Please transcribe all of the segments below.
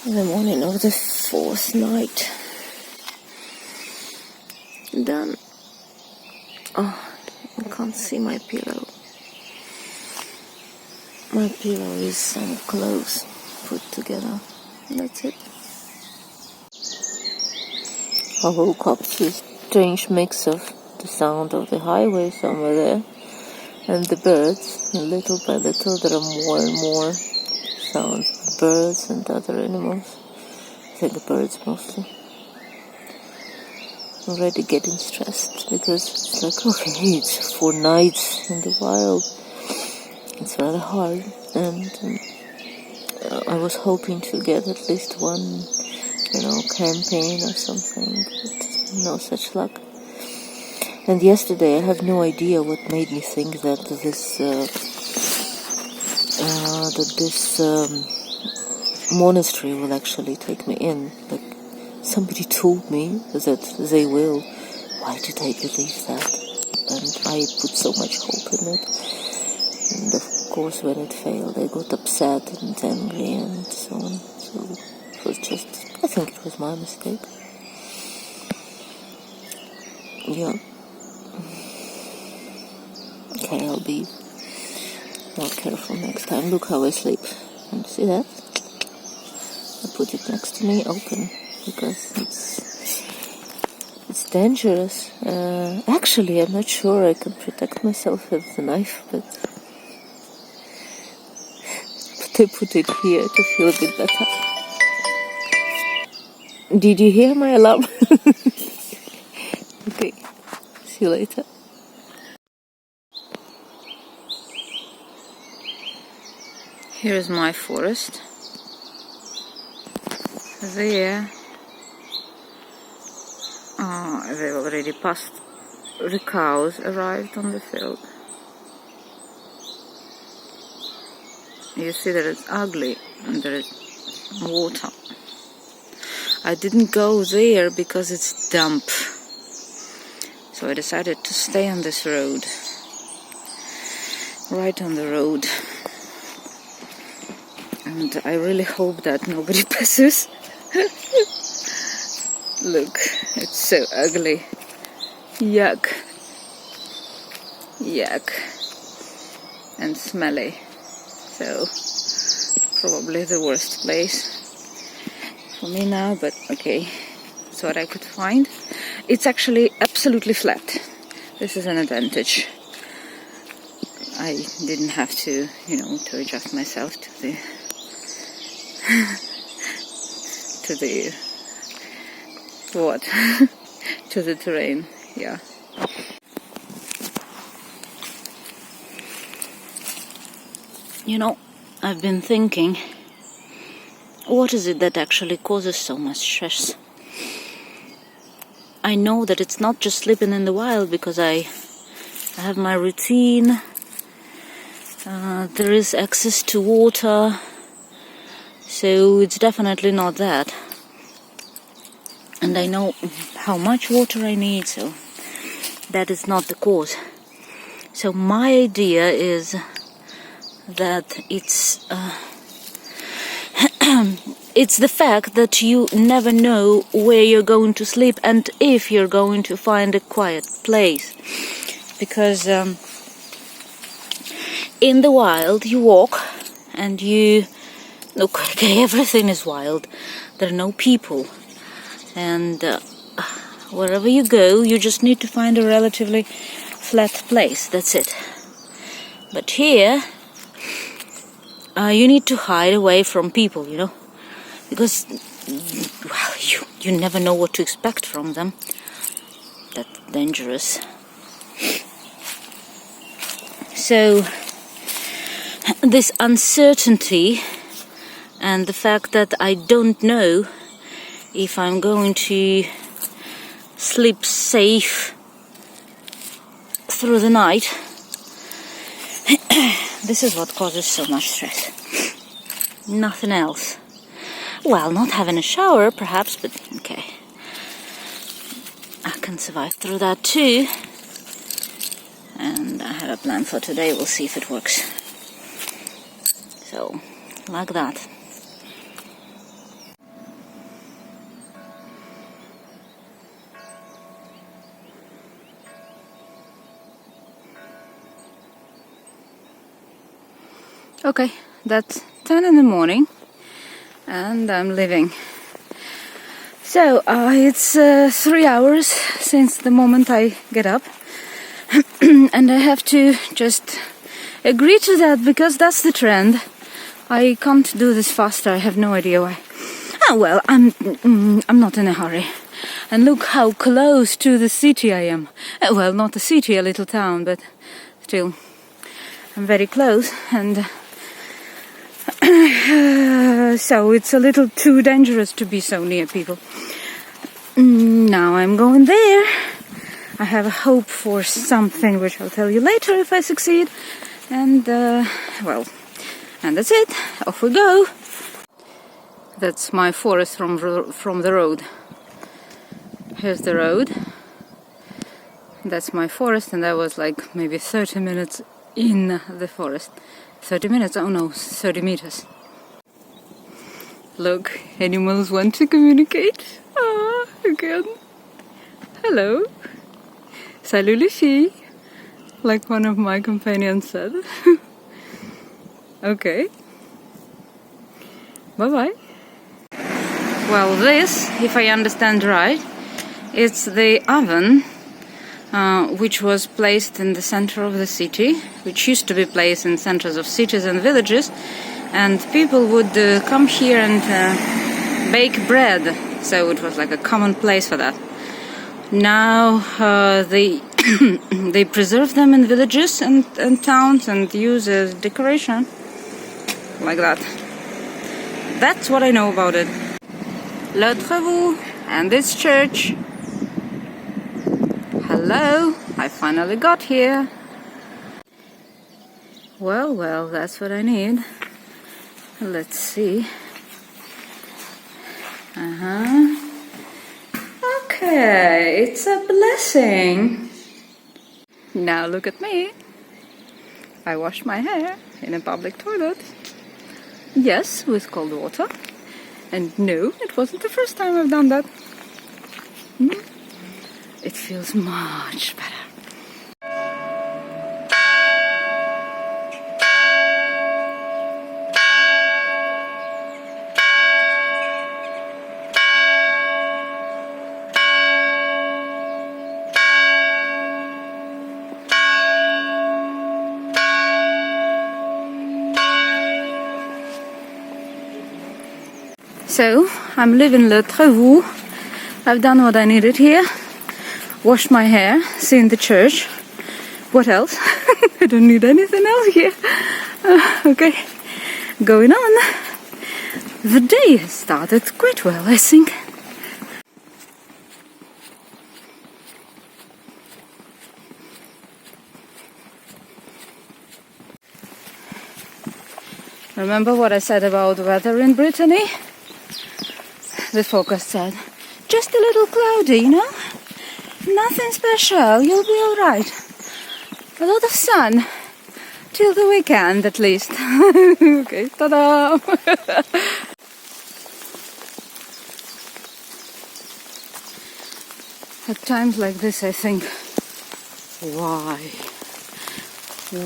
The morning of the fourth night. Done. Oh, I can't see my pillow. My pillow is some clothes put together. That's it. I woke up to a strange mix of the sound of the highway somewhere there and the birds. And little by little there are more and more sounds of birds and other animals. I think birds mostly. Already getting stressed because it's like, okay, it's 4 nights in the wild. It's rather hard, and I was hoping to get at least one, campaign or something, but no such luck. And yesterday I have no idea what made me think that this monastery will actually take me in. Like, somebody told me that they will. Why did I believe that? And I put so much hope in it. And of course, when it failed, I got upset and angry and so on. So it was just, I think it was my mistake. Yeah. Okay, I'll be more careful next time. Look how I sleep. And see that? I put it next to me open because it's dangerous. Actually, I'm not sure I can protect myself with the knife, but I put it here to feel a bit better. Did you hear my alarm? Okay, see you later. Here is my forest. There. They already passed. The cows arrived on the field. You see that it's ugly and there is water. I didn't go there because it's damp. So I decided to stay on this road. Right on the road. And I really hope that nobody passes. Look, it's so ugly. Yuck. Yuck. And smelly. So, probably the worst place for me now, but okay, that's what I could find. It's actually absolutely flat. This is an advantage. I didn't have to, to adjust myself to the to the terrain, yeah. I've been thinking, what is it that actually causes so much stress? I know that it's not just sleeping in the wild because I have my routine, there is access to water, so it's definitely not that. And I know how much water I need, so that is not the cause. So my idea is that it's it's the fact that you never know where you're going to sleep and if you're going to find a quiet place. Because in the wild you walk and you look, okay, everything is wild. There are no people. And wherever you go, you just need to find a relatively flat place. That's it. But here, you need to hide away from people, because, well, you never know what to expect from them. That's dangerous. So, this uncertainty and the fact that I don't know if I'm going to sleep safe through the night, this is what causes so much stress. Nothing else. Well, not having a shower, perhaps, but okay. I can survive through that too. And I have a plan for today. We'll see if it works. So, like that. Okay, that's 10 in the morning and I'm leaving. So it's 3 hours since the moment I get up and I have to just agree to that because that's the trend. I can't do this faster, I have no idea why. Oh well, I'm not in a hurry. And look how close to the city I am. Well, not a city, a little town, but still, I'm very close and so it's a little too dangerous to be so near people. Now I'm going there. I have a hope for something which I'll tell you later if I succeed. And well, and that's it. Off we go. That's my forest from the road. Here's the road. That's my forest, and I was like maybe 30 minutes in the forest. 30 minutes? Oh no, 30 meters. Look, animals want to communicate. Ah, again. Hello. Salut les filles, like one of my companions said. Okay. Bye-bye. Well, this, if I understand right, it's the oven which was placed in the center of the city, which used to be placed in centers of cities and villages, and people would come here and bake bread, so it was like a common place for that. Now they they preserve them in villages and towns and use as decoration, like that. That's what I know about it. Le Trevoux and this church. Hello, I finally got here. Well, that's what I need. Let's see. Okay, it's a blessing. Now look at me. I washed my hair in a public toilet. Yes, with cold water. And no, it wasn't the first time I've done that. It feels much better. So, I'm leaving Le Trevoux. I've done what I needed here. Washed my hair, seen the church. What else? I don't need anything else here. Okay, going on. The day has started quite well, I think. Remember what I said about weather in Brittany? The forecast said, just a little cloudy, you know? Nothing special, you'll be alright. A lot of sun. Till the weekend, at least. Okay, ta-da! At times like this I think, why?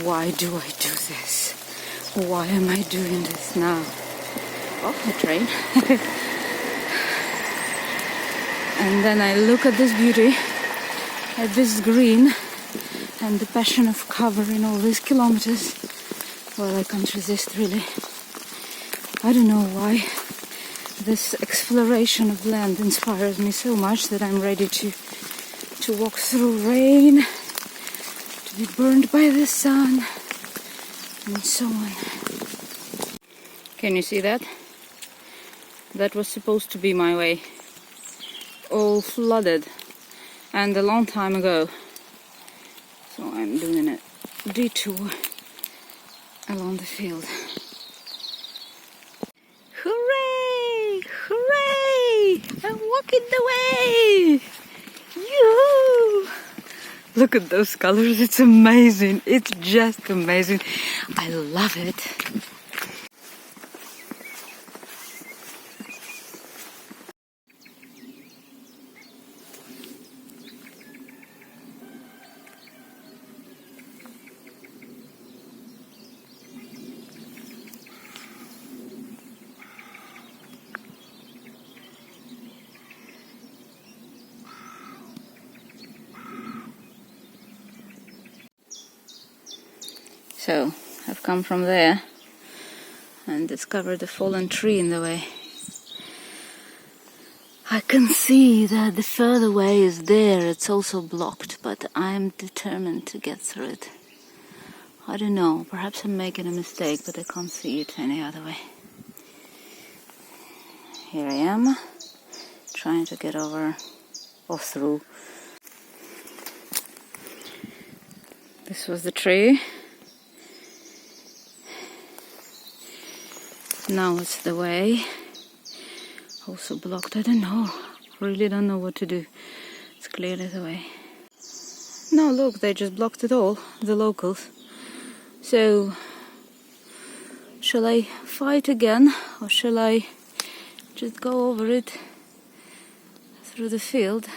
Why do I do this? Why am I doing this now? Oh, the train. And then I look at this beauty, at this green, and the passion of covering all these kilometers. Well, I can't resist, really. I don't know why this exploration of land inspires me so much that I'm ready to walk through rain, to be burned by the sun, and so on. Can you see that? That was supposed to be my way. All flooded, and a long time ago. So I'm doing a detour along the field. Hooray! Hooray! I'm walking the way! Yoo-hoo! Look at those colors, it's amazing. It's just amazing. I love it. So I've come from there and discovered a fallen tree in the way. I can see that the further way is there, it's also blocked, but I'm determined to get through it. I don't know, perhaps I'm making a mistake, but I can't see it any other way. Here I am, trying to get over or through. This was the tree. Now it's the way. Also blocked. I don't know. Really don't know what to do. It's clearly the way. No, look, they just blocked it all, the locals. So, shall I fight again, or shall I just go over it through the field?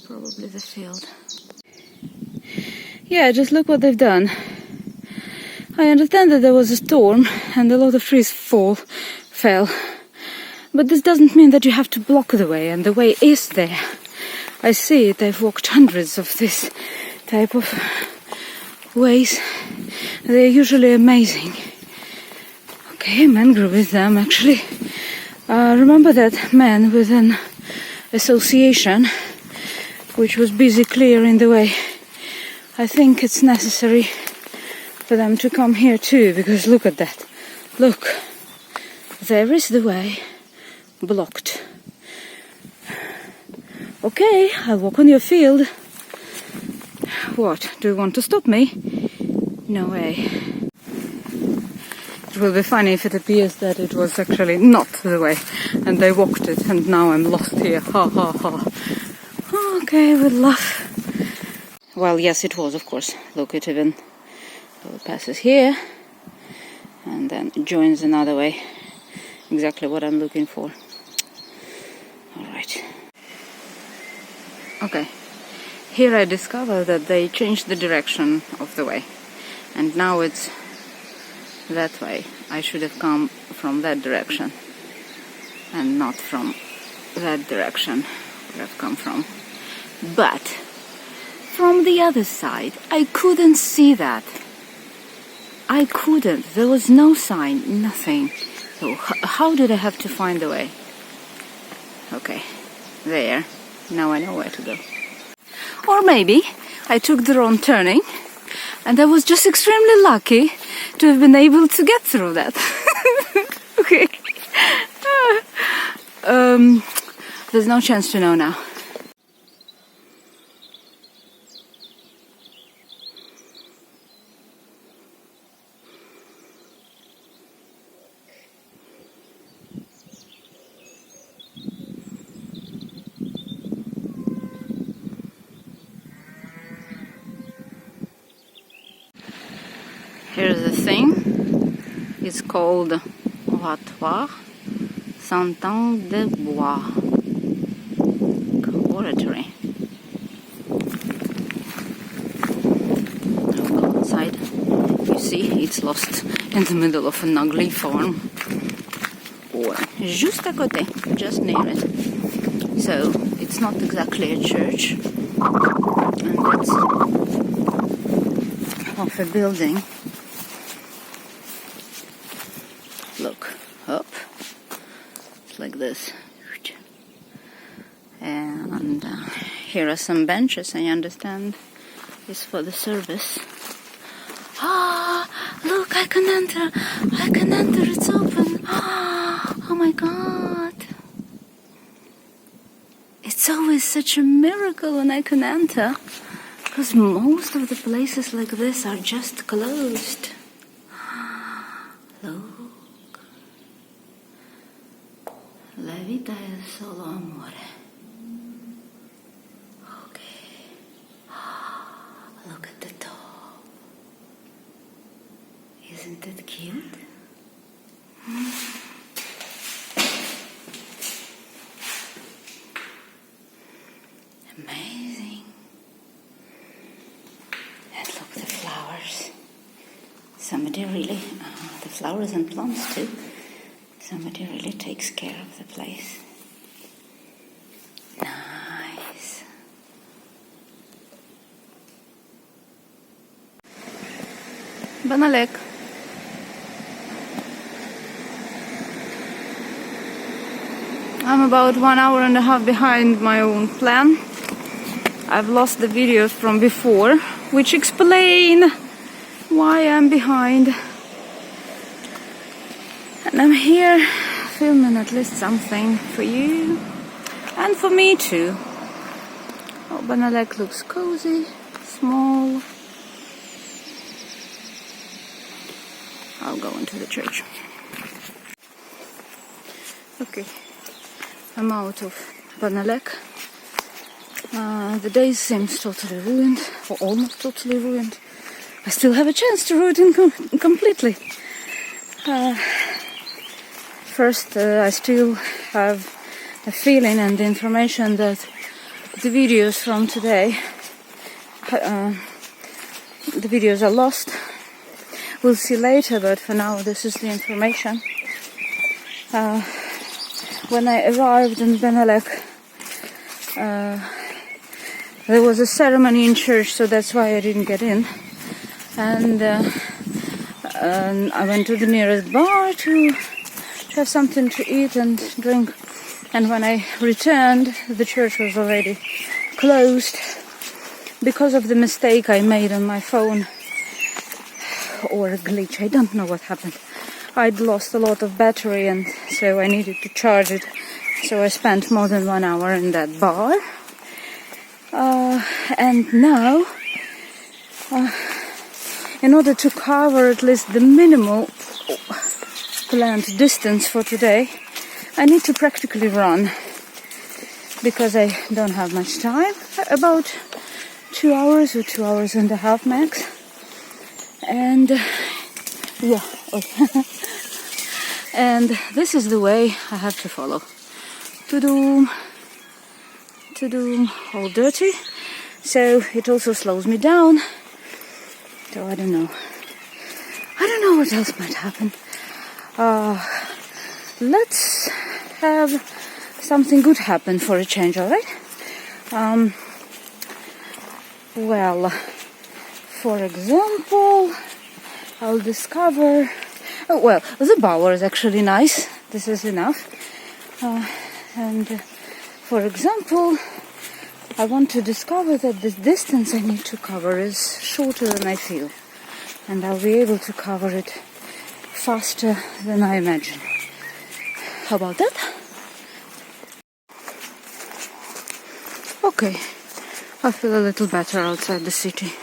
Probably the field. Yeah, just look what they've done. I understand that there was a storm and a lot of trees fell. But this doesn't mean that you have to block the way, and the way is there. I see it, I've walked hundreds of this type of ways. They're usually amazing. Okay, man grew with them actually. Remember that man with an association which was busy clearing the way. I think it's necessary for them to come here too, because look at that. Look, there is the way blocked. Okay, I'll walk on your field. What, do you want to stop me? No way. It will be funny if it appears that it was actually not the way and they walked it and now I'm lost here. Ha ha ha. Okay, we'll laugh. Well, yes, it was, of course. Look, it even passes here and then joins another way. Exactly what I'm looking for. Alright. Okay. Here I discover that they changed the direction of the way. And now it's that way. I should have come from that direction. And not from that direction where I've come from. But from the other side, I couldn't see that. I couldn't. There was no sign, nothing. So how did I have to find the way? Okay, there. Now I know where to go. Or maybe I took the wrong turning and I was just extremely lucky to have been able to get through that. Okay. There's no chance to know now. Here's the thing. It's called oratory, Saint-Anne-de-Bois. Oratory. I'll go outside. You see, it's lost in the middle of an ugly farm. Or just à côté, just near it. So, it's not exactly a church. And it's off a building. Look, up. It's like this. And here are some benches, I understand. It's for the service. Ah, look, I can enter. I can enter, it's open. Oh my God. It's always such a miracle when I can enter. Because most of the places like this are just closed. Look. La vita è solo amore. Look at the top. Isn't it cute? Amazing. And look, the flowers. Somebody really, the flowers and plants too. Somebody really takes care of the place. Nice. Bannalec. I'm about 1 hour and a half behind my own plan. I've lost the videos from before, which explain why I'm behind. And I'm here filming at least something for you and for me too. Oh, Bannalec looks cozy, small. I'll go into the church. Okay, I'm out of Bannalec. The day seems totally ruined, or almost totally ruined. I still have a chance to ruin it completely. First, I still have a feeling and the information that the videos from today, the videos are lost. We'll see later, but for now this is the information. When I arrived in Bannalec, there was a ceremony in church, so that's why I didn't get in. And I went to the nearest bar to have something to eat and drink. And when I returned, the church was already closed because of the mistake I made on my phone, or a glitch. I don't know what happened. I'd lost a lot of battery, and so I needed to charge it. So I spent more than 1 hour in that bar. And now, in order to cover at least the minimal planned distance for today, I need to practically run, because I don't have much time, about 2 hours or 2 hours and a half max. And yeah, okay. And this is the way I have to follow. To do all dirty, so it also slows me down. So I don't know what else might happen. Let's have something good happen for a change, alright? Well, for example, I'll discover... Oh, well, the bower is actually nice. This is enough. And for example, I want to discover that the distance I need to cover is shorter than I feel. And I'll be able to cover it faster than I imagine. How about that? Okay, I feel a little better outside the city.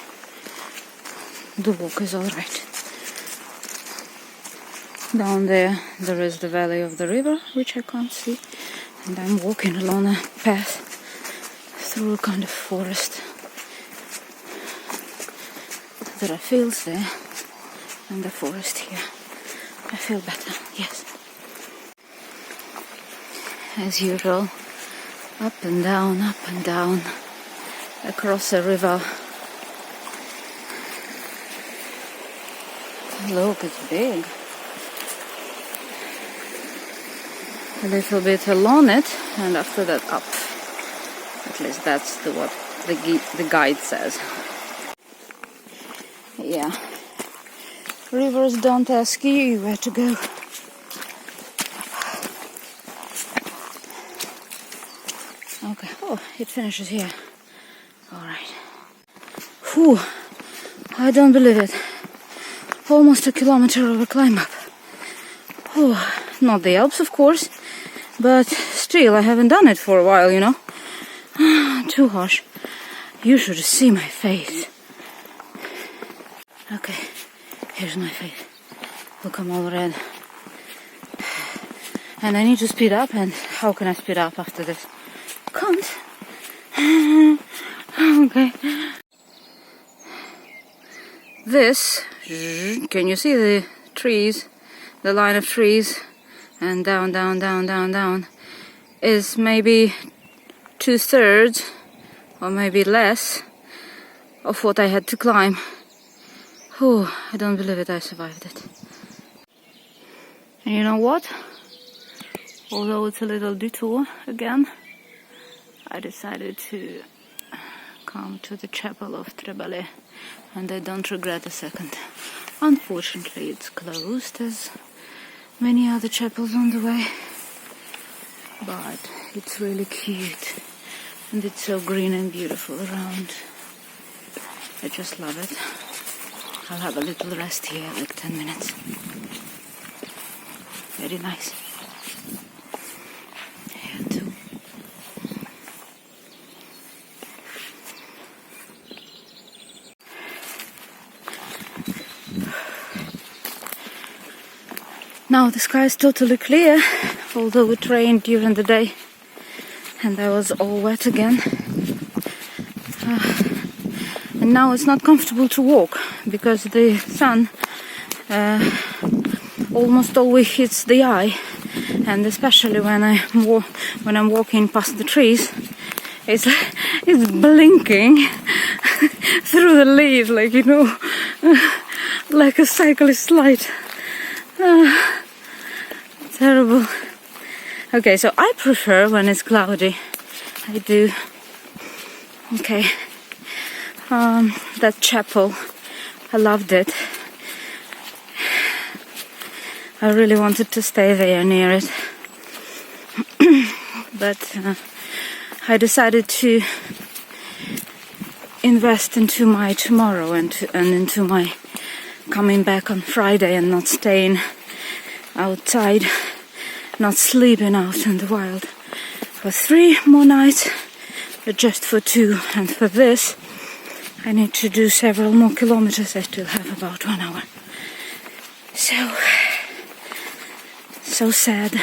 The walk is alright. Down there is the valley of the river, which I can't see. And I'm walking along a path through a kind of forest. There are fields there and the forest here. I feel better, yes. As usual, up and down, across a river. Look, it's big. A little bit along it, and after that up. At least that's what the guide says. Yeah. Rivers don't ask you where to go. Okay. Oh, it finishes here. Alright. Whew. I don't believe it. Almost a kilometer of a climb up. Oh, not the Alps, of course. But still, I haven't done it for a while, you know. Too harsh. You should see my face. Okay, here's my face. Look, I'm all red. And I need to speed up, and how can I speed up after this? Can't. Okay. This, can you see the trees? The line of trees? And down, is maybe 2/3 or maybe less of what I had to climb. Oh, I don't believe it, I survived it. And you know what? Although it's a little detour again, I decided to come to the chapel of Trevoux, and I don't regret a second. Unfortunately, it's closed, as many other chapels on the way. But it's really cute, and it's so green and beautiful around. I just love it. I'll have a little rest here, like 10 minutes. Very nice. Here too. Now the sky is totally clear, although it rained during the day and I was all wet again. And now it's not comfortable to walk because the sun almost always hits the eye, and especially when I'm walking past the trees, it's blinking through the leaves, like, you know, like a cyclist light. Terrible. Okay, so I prefer when it's cloudy. I do. Okay. That chapel, I loved it. I really wanted to stay there near it. But I decided to invest into my tomorrow and into my coming back on Friday and not staying outside, not sleeping out in the wild for 3 more nights, but just for 2. And for this, I need to do several more kilometers. I still have about 1 hour. So sad.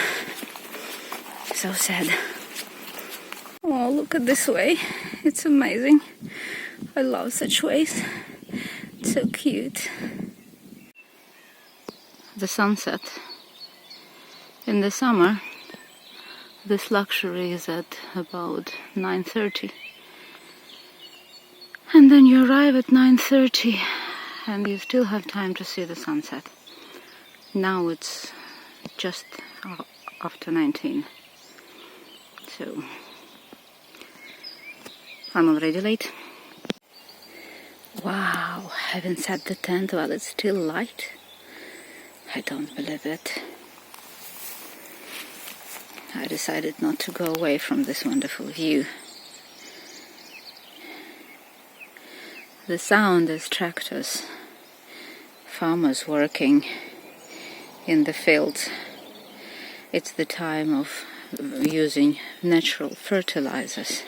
So sad. Oh, look at this way. It's amazing. I love such ways. It's so cute. The sunset. In the summer, this luxury is at about 9:30. And then you arrive at 9:30 and you still have time to see the sunset. Now it's just after 19. So I'm already late. Wow, having set the tent while it's still light. I don't believe it. I decided not to go away from this wonderful view. The sound is tractors, farmers working in the fields. It's the time of using natural fertilizers.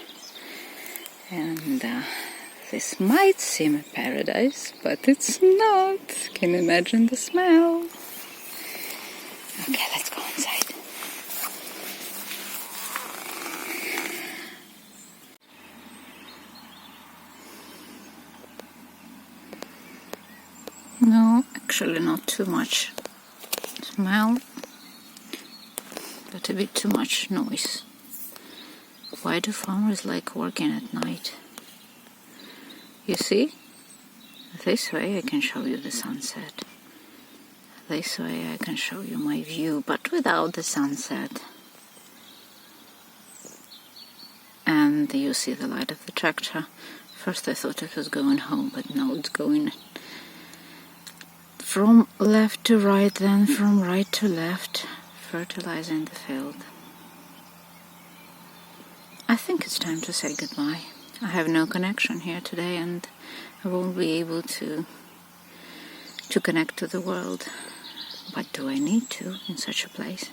And this might seem a paradise, but it's not. Can you imagine the smell? Okay, let's go inside. No, actually not too much smell, but a bit too much noise. Why do farmers like working at night? You see? This way I can show you the sunset. This way I can show you my view, but without the sunset. And you see the light of the tractor. First I thought it was going home, but no, it's going from left to right, then from right to left, fertilizing the field. I think it's time to say goodbye. I have no connection here today and I won't be able to connect to the world. But do I need to in such a place?